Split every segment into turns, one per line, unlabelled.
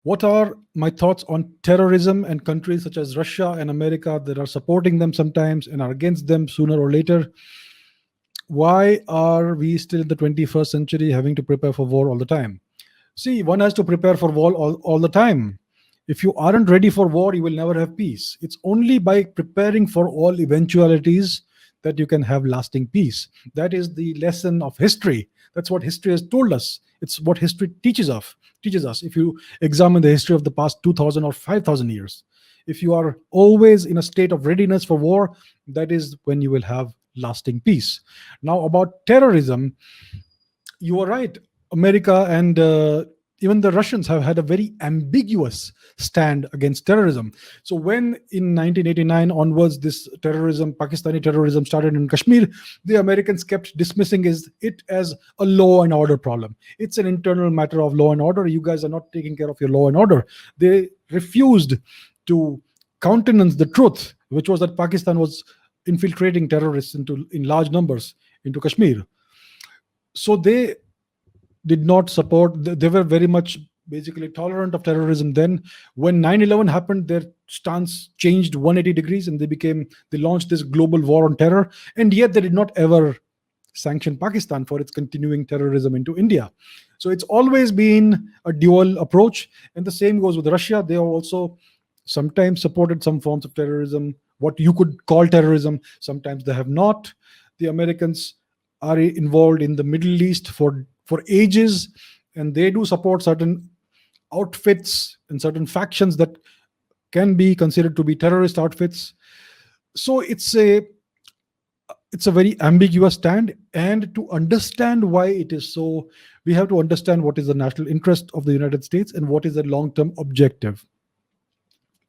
What are my thoughts on terrorism and countries such as Russia and America that are supporting them sometimes and are against them sooner or later? Why are we still in the 21st century having to prepare for war all the time? See, one has to prepare for war all the time. If you aren't ready for war, you will never have peace. It's only by preparing for all eventualities that you can have lasting peace. That is the lesson of history. That's what history has told us. It's what history teaches us. If you examine the history of the past 2000 or 5000 years, if you are always in a state of readiness for war, that is when you will have lasting peace. Now, about terrorism, you are right. America and even the Russians have had a very ambiguous stand against terrorism. So when in 1989 onwards this terrorism, Pakistani terrorism, started in Kashmir, the Americans kept dismissing it as a law and order problem. It's an internal matter of law and order. You guys are not taking care of your law and order. They refused to countenance the truth, which was that Pakistan was infiltrating terrorists in large numbers into Kashmir. So they did not support, they were very much basically tolerant of terrorism. Then when 9/11 happened, their stance changed 180 degrees, and they launched this global war on terror, and yet they did not ever sanction Pakistan for its continuing terrorism into India. So it's always been a dual approach, and the same goes with Russia. They have also sometimes supported some forms of terrorism, what you could call terrorism. Sometimes they have not. The Americans are involved in the Middle East for ages, and they do support certain outfits and certain factions that can be considered to be terrorist outfits. So it's a very ambiguous stand, and to understand why it is so, we have to understand what is the national interest of the United States and what is the long-term objective.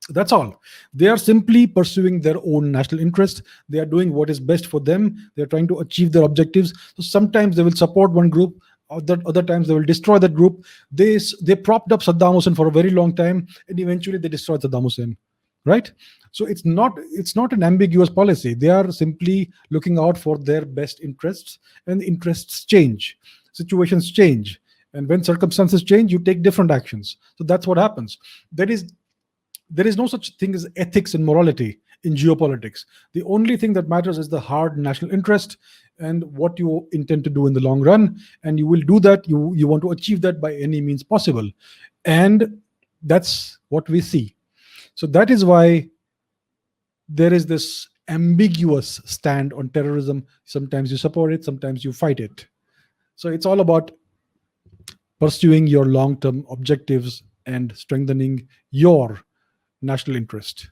That's all. They are simply pursuing their own national interest. They are doing what is best for them. They're trying to achieve their objectives. So sometimes they will support one group, other times they will destroy that group. They propped up Saddam Hussein for a very long time, and eventually they destroyed Saddam Hussein. Right? So it's not an ambiguous policy. They are simply looking out for their best interests, and interests change, situations change, and when circumstances change, you take different actions. So that's what happens. There is no such thing as ethics and morality in geopolitics. The only thing that matters is the hard national interest and what you intend to do in the long run. And you will do that. You want to achieve that by any means possible. And that's what we see. So that is why there is this ambiguous stand on terrorism. Sometimes you support it, sometimes you fight it. So it's all about pursuing your long term objectives and strengthening your national interest.